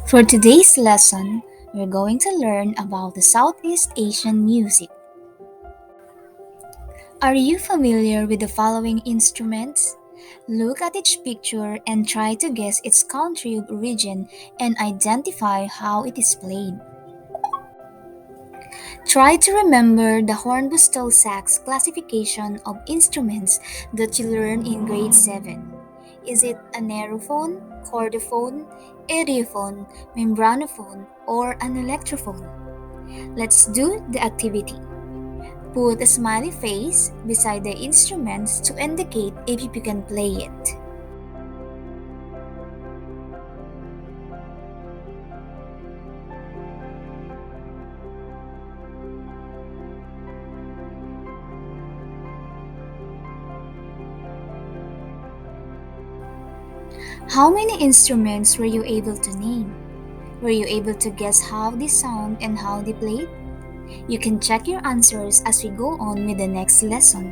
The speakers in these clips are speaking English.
For today's lesson, we're going to learn about the Southeast Asian music. Are you familiar with the following instruments? Look at each picture and try to guess its country of origin and identify how it is played. Try to remember the Hornbostel Sachs classification of instruments that you learned in grade 7. Is it a narrophone, chordophone, idiophone, membranophone, or an electrophone? Let's do the activity. Put a smiley face beside the instruments to indicate if you can play it. How many instruments were you able to name? Were you able to guess how they sound and how they played? You can check your answers as we go on with the next lesson.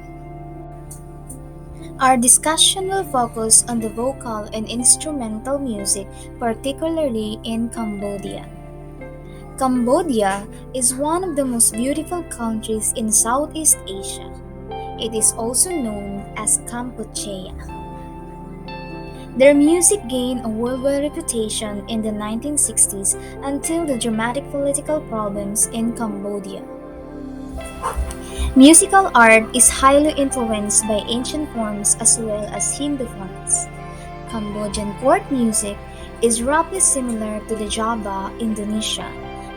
Our discussion will focus on the vocal and instrumental music, particularly in Cambodia. Cambodia is one of the most beautiful countries in Southeast Asia. It is also known as Kampuchea. Their music gained a worldwide reputation in the 1960s until the dramatic political problems in Cambodia. Musical art is highly influenced by ancient forms as well as Hindu forms. Cambodian court music is roughly similar to the Java, Indonesia.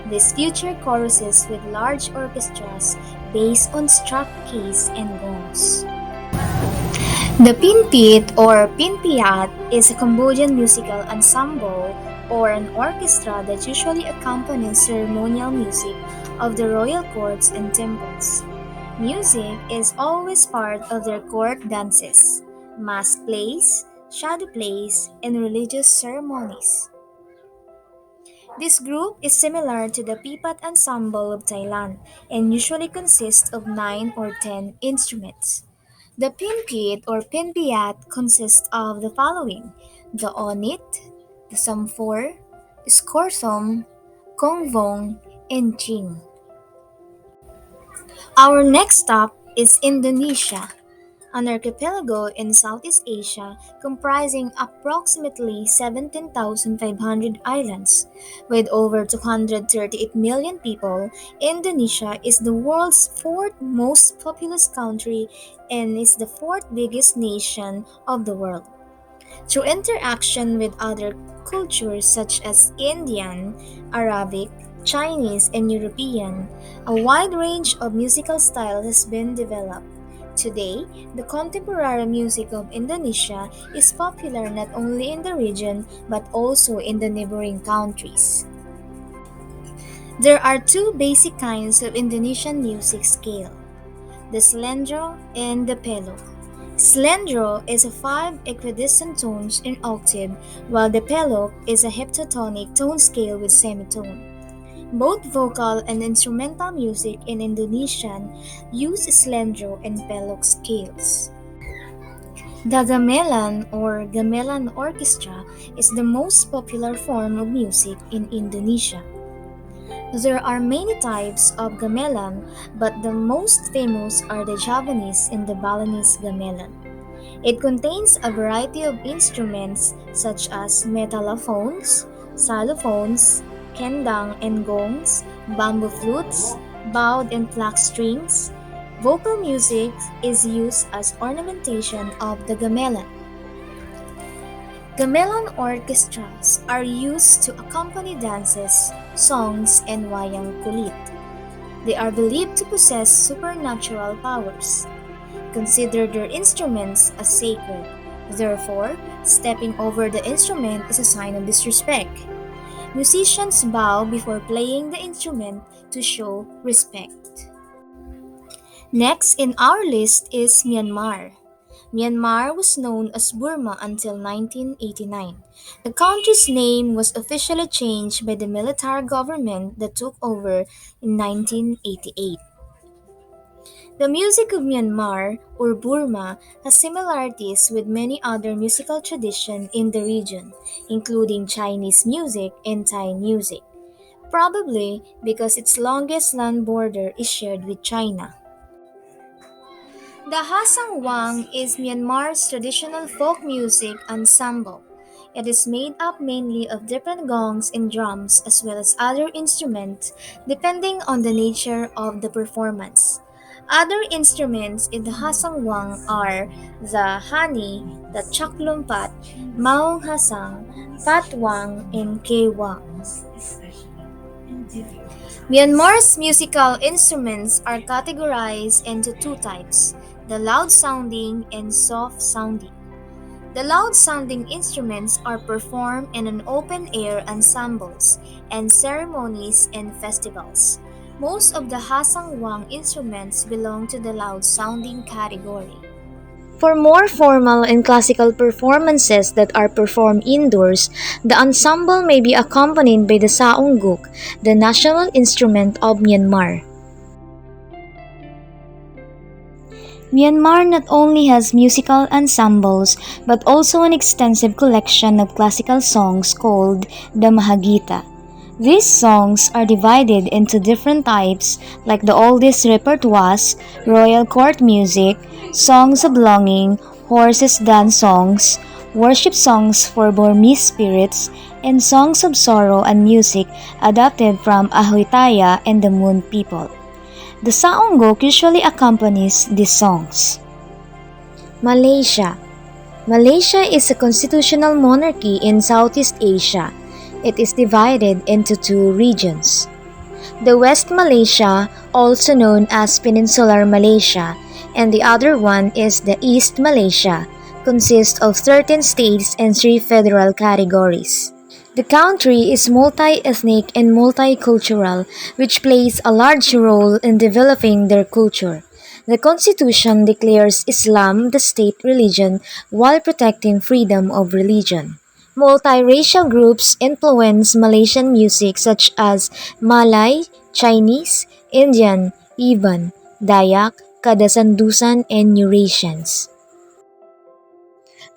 These feature choruses with large orchestras based on struck keys and gongs. The Pinpit or Pinpiat is a Cambodian musical ensemble or an orchestra that usually accompanies ceremonial music of the royal courts and temples. Music is always part of their court dances, mask plays, shadow plays, and religious ceremonies. This group is similar to the Pipat ensemble of Thailand and usually consists of 9 or 10 instruments. The Pinpit or Pinpiat consists of the following: the Onit, the Samfor, Skorsom, Kongvong, and Ching. Our next stop is Indonesia, an archipelago in Southeast Asia comprising approximately 17,500 islands. With over 238 million people, Indonesia is the world's fourth most populous country and is the fourth biggest nation of the world. Through interaction with other cultures such as Indian, Arabic, Chinese, and European, a wide range of musical styles has been developed. Today, the contemporary music of Indonesia is popular not only in the region but also in the neighboring countries. There are two basic kinds of Indonesian music scale: the slendro and the pelo. Slendro is a five equidistant tones in octave, while the pelok is a heptatonic tone scale with semitone. Both vocal and instrumental music in Indonesian use slendro and pelok scales. The gamelan or gamelan orchestra is the most popular form of music in Indonesia. There are many types of gamelan, but the most famous are the Javanese and the Balinese gamelan. It contains a variety of instruments such as metallophones, xylophones, kendang and gongs, bamboo flutes, bowed and plucked strings. Vocal music is used as ornamentation of the gamelan. Gamelan orchestras are used to accompany dances, songs, and wayang kulit. They are believed to possess supernatural powers. Consider their instruments as sacred. Therefore, stepping over the instrument is a sign of disrespect. Musicians bow before playing the instrument to show respect. Next in our list is Myanmar. Myanmar was known as Burma until 1989. The country's name was officially changed by the military government that took over in 1988. The music of Myanmar or Burma has similarities with many other musical traditions in the region, including Chinese music and Thai music, probably because its longest land border is shared with China. The Hasangwang is Myanmar's traditional folk music ensemble. It is made up mainly of different gongs and drums as well as other instruments depending on the nature of the performance. Other instruments in the Hasangwang are the hani, the chaklumpat, maung hasang, patwang, and kewang. Myanmar's musical instruments are categorized into two types, the loud sounding and soft sounding. The loud sounding instruments are performed in an open air ensembles and ceremonies and festivals. Most of the Hasangwang instruments belong to the loud sounding category. For more formal and classical performances that are performed indoors, the ensemble may be accompanied by the saungguk, the national instrument of Myanmar. Myanmar not only has musical ensembles but also an extensive collection of classical songs called the Mahagita. These songs are divided into different types like the oldest repertoires, royal court music, songs of longing, horses dance songs, worship songs for Burmese spirits, and songs of sorrow and music adapted from Ahoytaya and the Moon people. The saunggok usually accompanies these songs. Malaysia. Malaysia is a constitutional monarchy in Southeast Asia. It is divided into two regions. The West Malaysia, also known as Peninsular Malaysia, and the other one is the East Malaysia, consists of 13 states and 3 federal categories. The country is multi-ethnic and multicultural, which plays a large role in developing their culture. The constitution declares Islam the state religion while protecting freedom of religion. Multiracial groups influence Malaysian music such as Malay, Chinese, Indian, Iban, Dayak, Kadasandusan, and Eurasians.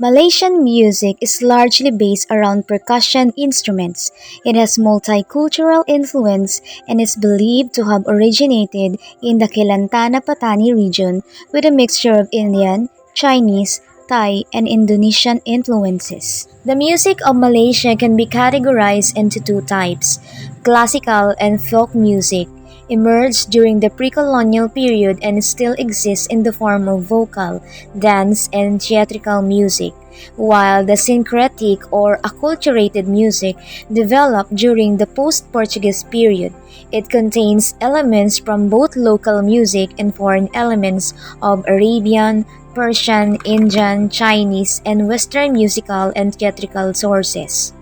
Malaysian music is largely based around percussion instruments. It has multicultural influence and is believed to have originated in the Kelantan Patani region with a mixture of Indian, Chinese, Thai, and Indonesian influences. The music of Malaysia can be categorized into two types, classical and folk music. Emerged during the pre-colonial period and still exists in the form of vocal, dance, and theatrical music, while the syncretic or acculturated music developed during the post-Portuguese period. It contains elements from both local music and foreign elements of Arabian, Persian, Indian, Chinese, and Western musical and theatrical sources.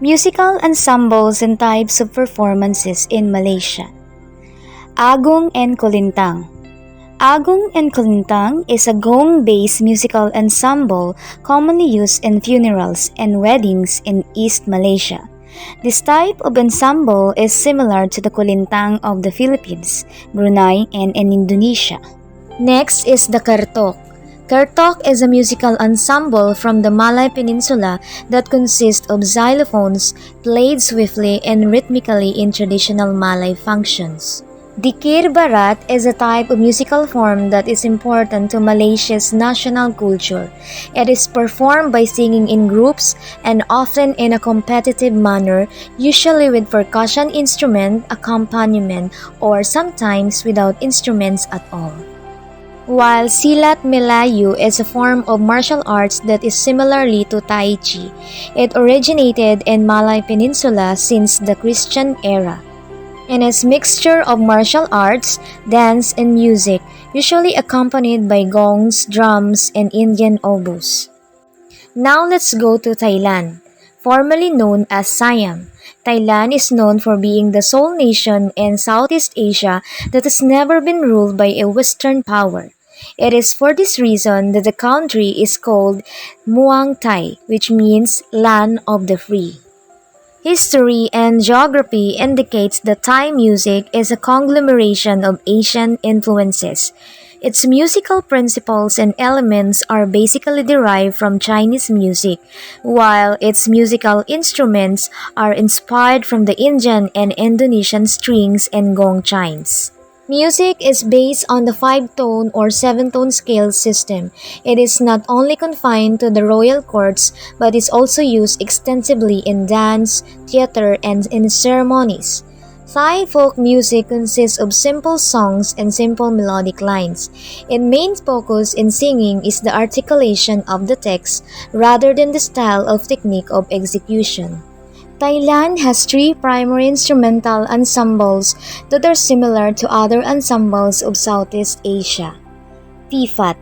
Musical ensembles and types of performances in Malaysia. Agong and Kulintang. Agong and Kulintang is a gong-based musical ensemble commonly used in funerals and weddings in East Malaysia. This type of ensemble is similar to the Kulintang of the Philippines, Brunei, and in Indonesia. Next is the Kertok. Kertok is a musical ensemble from the Malay Peninsula that consists of xylophones played swiftly and rhythmically in traditional Malay functions. Dikir Barat is a type of musical form that is important to Malaysia's national culture. It is performed by singing in groups and often in a competitive manner, usually with percussion instrument accompaniment or sometimes without instruments at all. While Silat Melayu is a form of martial arts that is similarly to Tai Chi, it originated in Malay Peninsula since the Christian era. And its mixture of martial arts, dance, and music, usually accompanied by gongs, drums, and Indian oboes. Now let's go to Thailand, formerly known as Siam. Thailand is known for being the sole nation in Southeast Asia that has never been ruled by a Western power. It is for this reason that the country is called Muang Thai, which means land of the free. History and geography indicates that Thai music is a conglomeration of Asian influences. Its musical principles and elements are basically derived from Chinese music, while its musical instruments are inspired from the Indian and Indonesian strings and gong chimes. Music is based on the five-tone or seven-tone scale system. It is not only confined to the royal courts but is also used extensively in dance, theater, and in ceremonies. Thai folk music consists of simple songs and simple melodic lines. Its main focus in singing is the articulation of the text rather than the style of technique of execution. Thailand has three primary instrumental ensembles that are similar to other ensembles of Southeast Asia. Pifat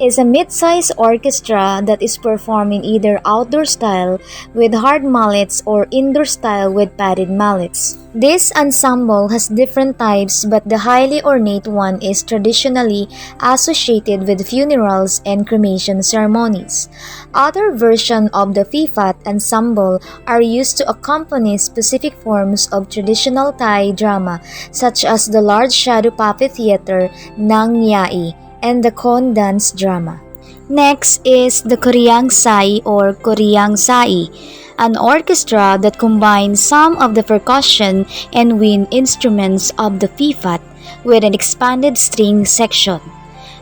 is a mid-sized orchestra that is performed in either outdoor style with hard mallets or indoor style with padded mallets. This ensemble has different types, but the highly ornate one is traditionally associated with funerals and cremation ceremonies. Other versions of the Fifat ensemble are used to accompany specific forms of traditional Thai drama such as the large shadow puppet theater Nang Nyai and the Kon dance drama. Next is the Koreang Sai or Koreang Sai, an orchestra that combines some of the percussion and wind instruments of the Pifat with an expanded string section.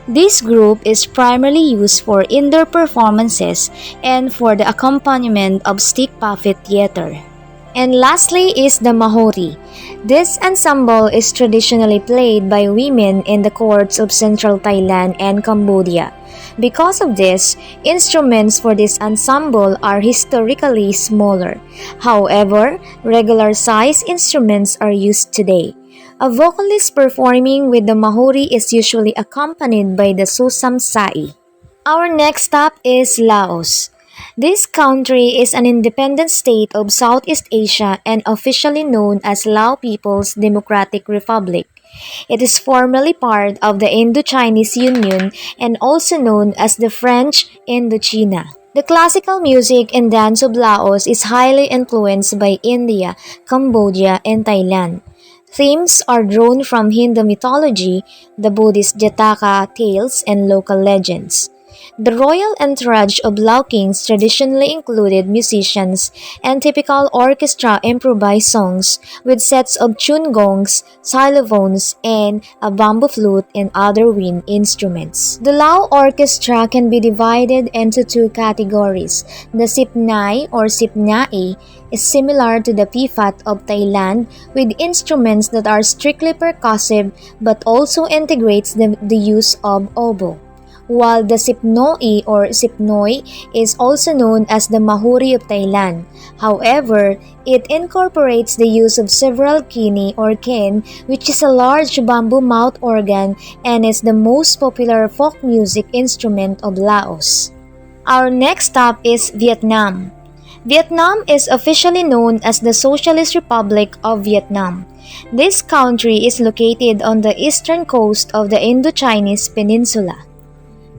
This group is primarily used for indoor performances and for the accompaniment of stick puppet theater. And lastly is the Mahori. This ensemble is traditionally played by women in the courts of central Thailand and Cambodia. Because of this, instruments for this ensemble are historically smaller. However, regular-sized instruments are used today. A vocalist performing with the Mahori is usually accompanied by the Susam Sai. Our next stop is Laos. This country is an independent state of Southeast Asia and officially known as Lao People's Democratic Republic. It is formally part of the Indo-Chinese Union and also known as the French Indochina. The classical music and dance of Laos is highly influenced by India, Cambodia, and Thailand. Themes are drawn from Hindu mythology, the Buddhist Jataka tales, and local legends. The royal entourage of Lao kings traditionally included musicians and typical orchestra improvised songs with sets of tune gongs, xylophones, and a bamboo flute and other wind instruments. The Lao orchestra can be divided into two categories. The Sipnai or Sipnai is similar to the Pifat of Thailand with instruments that are strictly percussive but also integrates the use of oboe, while the Sipnoi or Sipnoi is also known as the Mahuri of Thailand. However, it incorporates the use of several kini or ken, which is a large bamboo mouth organ and is the most popular folk music instrument of Laos. Our next stop is Vietnam. Vietnam is officially known as the Socialist Republic of Vietnam. This country is located on the eastern coast of the Indo-Chinese Peninsula.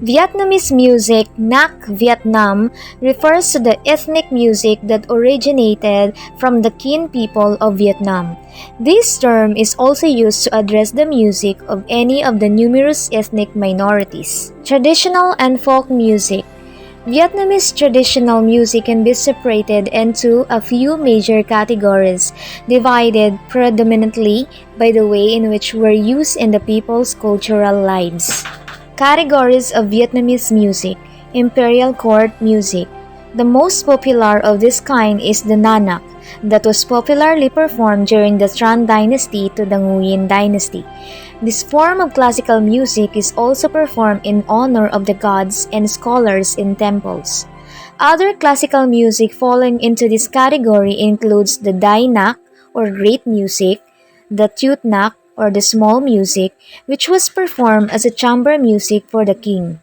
Vietnamese music, Nac Vietnam, refers to the ethnic music that originated from the Kin people of Vietnam. This term is also used to address the music of any of the numerous ethnic minorities. Traditional and folk music. Vietnamese traditional music can be separated into a few major categories, divided predominantly by the way in which were used in the people's cultural lives. Categories of Vietnamese music. Imperial Court music. The most popular of this kind is the Nanak, that was popularly performed during the Tran dynasty to the Nguyen dynasty. This form of classical music is also performed in honor of the gods and scholars in temples. Other classical music falling into this category includes the Dai Nak or great music, the Tut Nak or the small music, which was performed as a chamber music for the king.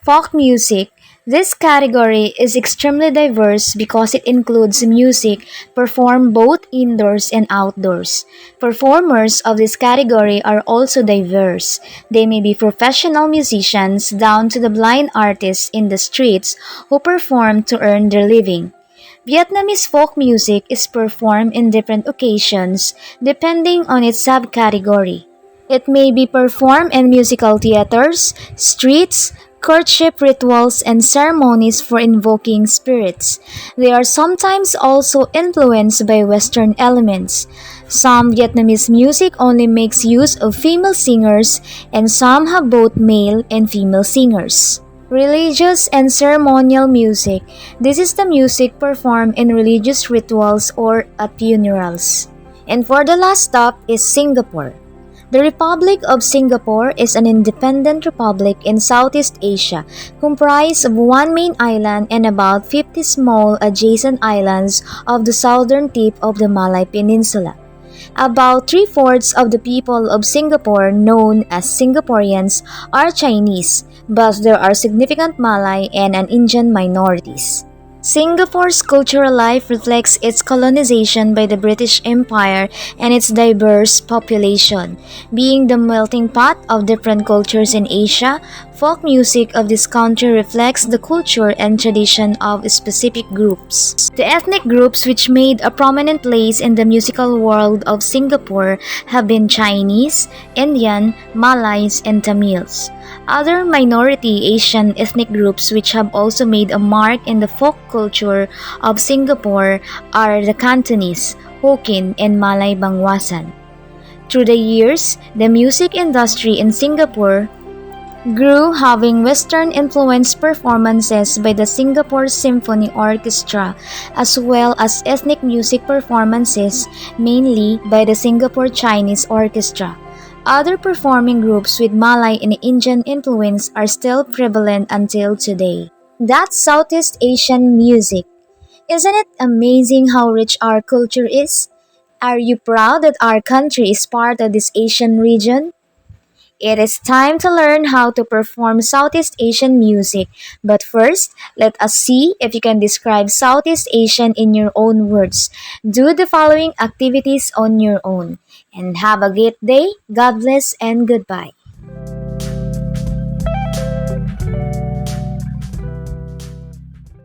Folk music. This category is extremely diverse because it includes music performed both indoors and outdoors. Performers of this category are also diverse. They may be professional musicians down to the blind artists in the streets who perform to earn their living. Vietnamese folk music is performed in different occasions depending on its subcategory. It may be performed in musical theaters, streets, courtship rituals, and ceremonies for invoking spirits. They are sometimes also influenced by Western elements. Some Vietnamese music only makes use of female singers, and some have both male and female singers. Religious and ceremonial music. This is the music performed in religious rituals or at funerals. And for the last stop is Singapore. The Republic of Singapore is an independent republic in Southeast Asia, comprised of one main island and about 50 small adjacent islands of the southern tip of the Malay Peninsula. About three-fourths of the people of Singapore, known as Singaporeans, are Chinese, but there are significant Malay and an Indian minorities. Singapore's cultural life reflects its colonization by the British Empire and its diverse population. Being the melting pot of different cultures in Asia, folk music of this country reflects the culture and tradition of specific groups. The ethnic groups which made a prominent place in the musical world of Singapore have been Chinese, Indian, Malays, and Tamils. Other minority Asian ethnic groups which have also made a mark in the folk culture of Singapore are the Cantonese, Hokkien, and Malay Bangwasan. Through the years, the music industry in Singapore grew, having Western-influenced performances by the Singapore Symphony Orchestra as well as ethnic music performances mainly by the Singapore Chinese Orchestra. Other performing groups with Malay and Indian influence are still prevalent until today. That's Southeast Asian music. Isn't it amazing how rich our culture is? Are you proud that our country is part of this Asian region? It is time to learn how to perform Southeast Asian music. But first, let us see if you can describe Southeast Asian in your own words. Do the following activities on your own. And have a great day. God bless and goodbye.